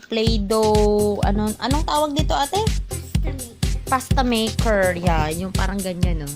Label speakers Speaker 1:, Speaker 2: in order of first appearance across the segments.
Speaker 1: Play-Doh, anong tawag dito ate? Pasta maker. Yeah, yung parang ganyan, no?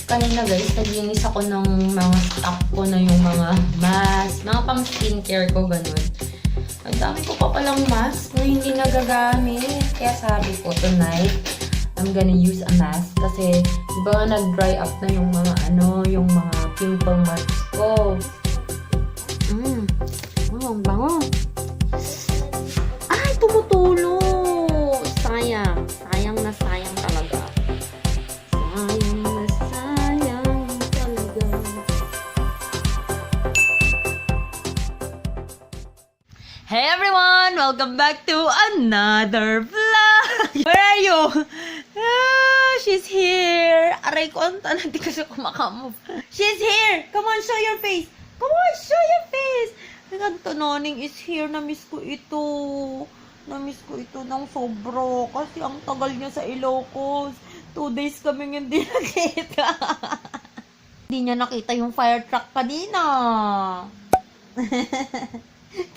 Speaker 1: Kanina guys, naglinis ako ng mga stock ko na yung mga mask, mga pang skincare ko, ganun. Ang dami ko pa palang mask na hindi nagagamit. Kaya sabi ko, tonight, I'm gonna use a mask kasi di ba nag-dry up na yung mga yung mga pimple marks ko. Ang bango. Ay, tumutulo. Sayang. Sayang na sayang talaga. Sayang na sayang talaga. Hey everyone! Welcome back to another vlog! Where are you? She's here! Aray ko, hindi kasi kumakamove. She's here! Come on, show your face! Come on, show your face! Ganto, Noning is here. Namiss ko ito. Namiss ko ito ng sobro. Kasi ang tagal niya sa Ilocos. 2 days kaming hindi nakita. Hindi niya nakita yung fire truck kanina.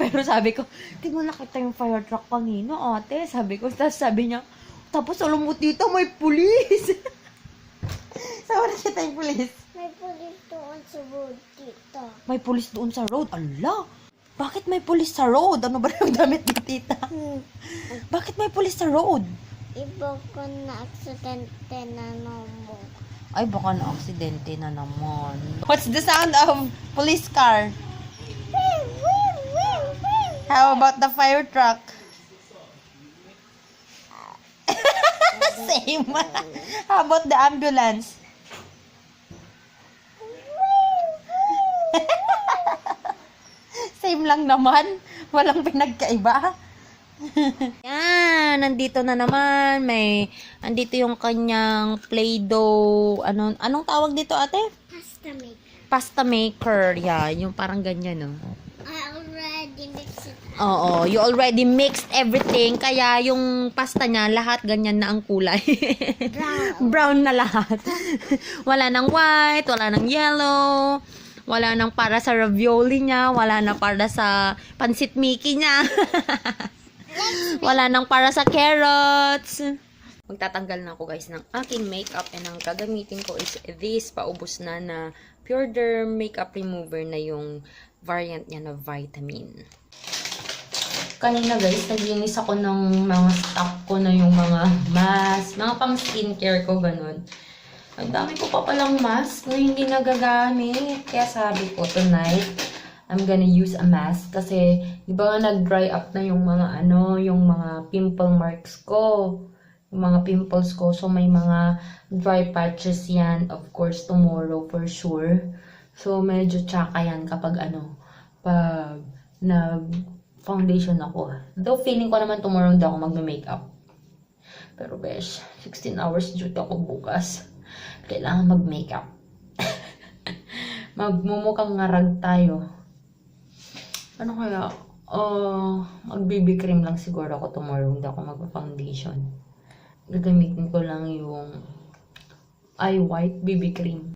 Speaker 1: Pero sabi ko, di mo nakita yung fire truck kanina, ate. Sabi ko, tapos sabi niya, tapos alam mo dito, may pulis. Saan mo nakita yung pulis?
Speaker 2: May pulis doon sa road dito.
Speaker 1: May pulis doon sa road? Ala! Bakit may pulis sa road? Ano ba yung damit ni tita? Bakit may pulis sa road?
Speaker 2: Iba ko na aksidente na naman.
Speaker 1: Ay, baka na-aksidente na naman. What's the sound of police car? How about the fire truck? Same. How about the ambulance? Same lang naman. Walang pinagkaiba. Yan, nandito na naman. Andito yung kanyang Play-Doh. Anong tawag dito, ate?
Speaker 2: Pasta maker.
Speaker 1: Pasta maker. Yeah, yung parang ganyan, no?
Speaker 2: I already mixed it.
Speaker 1: Oo, you already mixed everything. Kaya yung pasta niya, lahat ganyan na ang kulay.
Speaker 2: Brown.
Speaker 1: Brown na lahat. Wala nang white, wala nang yellow. Wala nang para sa ravioli niya. Wala na para sa pansit Mickey niya. Wala nang para sa carrots. Magtatanggal na ako guys ng aking makeup. And ang gagamitin ko is this. Paubos na Pure Derm makeup remover na yung variant niya na vitamin. Kanina guys, naglinis ako ng mga stock ko na yung mga mask. Mga pang skincare ko, ganun. Ang dami ko pa palang mask na hindi nagagamit. Kaya sabi ko, tonight, I'm gonna use a mask. Kasi, di ba nag-dry up na yung mga yung mga pimple marks ko. Yung mga pimples ko. So, may mga dry patches yan. Of course, tomorrow for sure. So, medyo tsaka yan kapag pag nag-foundation ako. Though, feeling ko naman tomorrow hindi ako mag-makeup. Pero, besh, 16 hours duty ako bukas. Kailangan mag-makeup. Magmumukhang ngarag tayo. Ano kaya? Mag-BB cream lang siguro ako tomorrow. Hindi ako mag-foundation. Gagamitin ko lang yung eye white BB cream.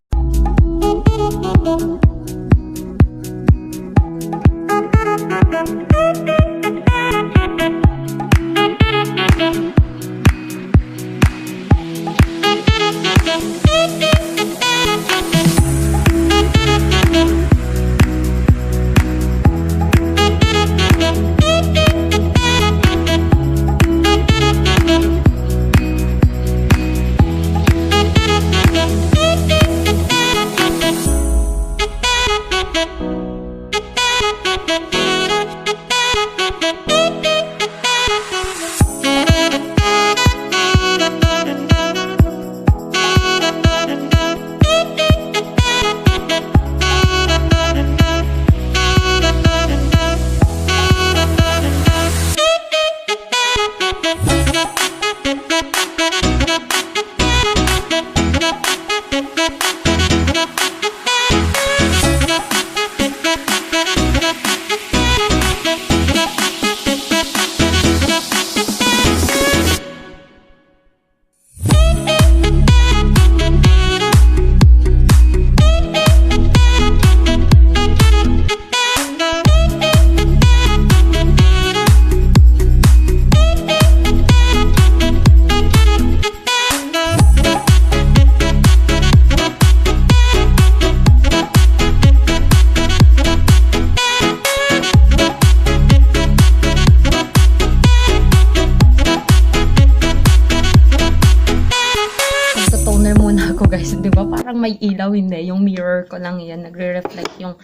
Speaker 1: may ilaw, hindi. Yung mirror ko lang yan. Nagre-reflect yung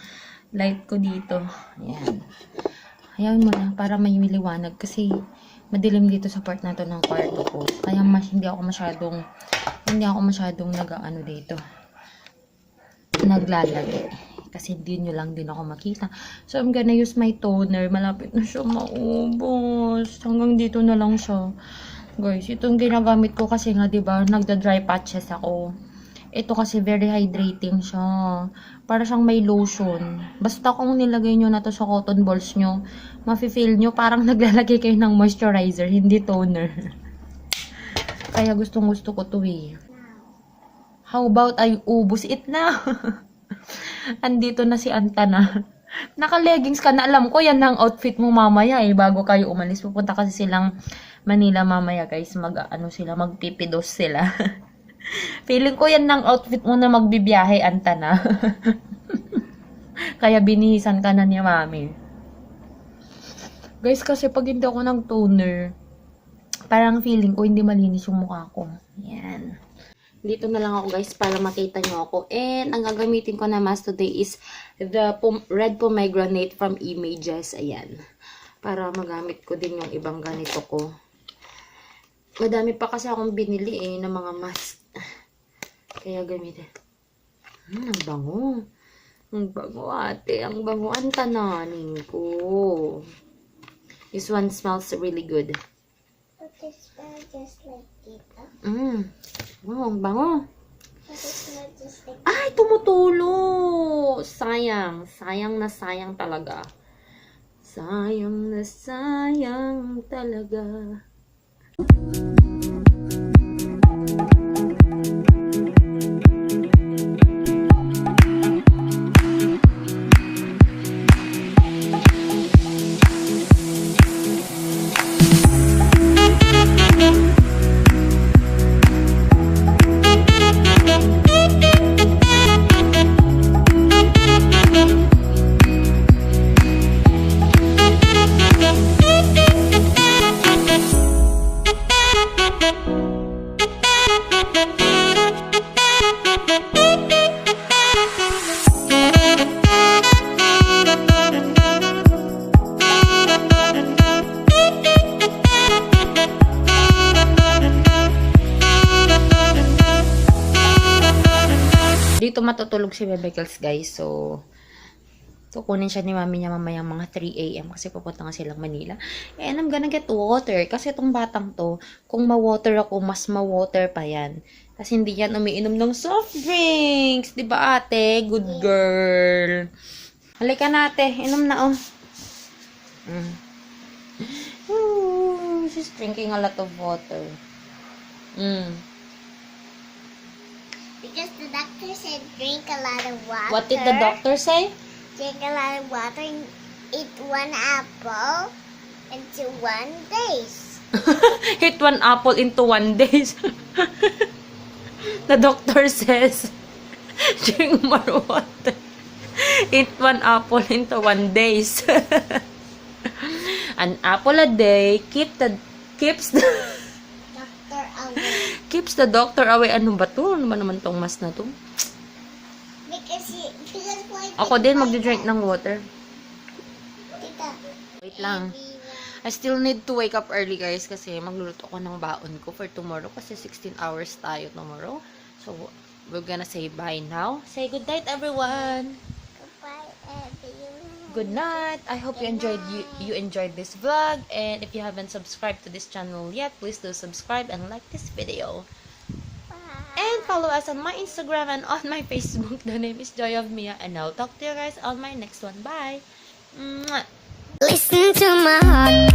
Speaker 1: light ko dito. Ayan. Hayaan mo na para may liwanag kasi madilim dito sa part na to ng kwarto ko. Kaya hindi ako masyadong nag-ano dito. Naglalagay. Kasi hindi nyo lang din ako makita. So, I'm gonna use my toner. Malapit na siya maubos. Hanggang dito na lang siya. Guys, itong ginagamit ko kasi nga, diba, nagda-dry patches ako. Ito kasi very hydrating siya. Para siyang may lotion. Basta kung nilagay nyo na to sa cotton balls nyo, mafe-feel nyo parang naglalagay kayo ng moisturizer, hindi toner. Kaya gustong-gusto ko to eh. How about I ubos it na? Andito na si Antana. Naka-leggings ka na. Alam ko, yan ang outfit mo mamaya eh. Bago kayo umalis. Pupunta kasi silang Manila mamaya guys. Magpipidos sila. Feeling ko yan ng outfit mo na magbibiyahe, Antana. Kaya binihisan ka na ni Mami. Guys, kasi pag hindi ako ng toner, parang feeling ko hindi malinis yung mukha ko. Yan. Dito na lang ako guys para makita nyo ako. And ang gagamitin ko na mask today is the red pomegranate from Images. Ayan. Para magamit ko din yung ibang ganito ko. Madami pa kasi akong binili eh ng mga mask. Kaya gamitin. Ang bango. Ang bango ate. Ang bango ang tananin ko. This one smells really good.
Speaker 2: But it smells just like it.
Speaker 1: Wow, ang bango.
Speaker 2: But it smells just like
Speaker 1: Ay, tumutulo. Sayang. Sayang na sayang talaga. Sayang na sayang talaga. Dito matutulog si Bebekels guys. So, kukunin siya ni mami niya mamayang mga 3 AM kasi pupunta nga silang Manila. And I'm gonna get water. Kasi itong batang to, kung ma-water ako, mas ma-water pa yan. Kasi hindi yan umiinom ng soft drinks. Diba ate? Good girl. Halika na ate. Inom na oh. She's drinking a lot of water.
Speaker 2: because the doctor said drink a lot of water.
Speaker 1: What did the doctor say?
Speaker 2: Drink a lot of water and eat 1 apple into 1 days.
Speaker 1: Eat 1 apple into 1 days. The doctor says, drink more water. Eat 1 apple into 1 days. An apple a day keeps the
Speaker 2: Doctor away.
Speaker 1: keeps the doctor away. Ano ba to? Ano ba naman tong mas na to?
Speaker 2: Because why?
Speaker 1: Ako din magdi-drink ng water.
Speaker 2: Tita.
Speaker 1: Wait lang. I still need to wake up early guys kasi magluluto ako ng baon ko for tomorrow kasi 16 hours tayo tomorrow. So, we're gonna say bye now. Say good night everyone.
Speaker 2: Goodbye, everyone.
Speaker 1: Good night. I hope you enjoyed this vlog, and if you haven't subscribed to this channel yet, please do subscribe and like this video.
Speaker 2: Bye.
Speaker 1: And follow us on my Instagram and on my Facebook. The name is JoyOfMia, and I'll talk to you guys on my next one. Bye. Mwah.
Speaker 2: Listen to my heart.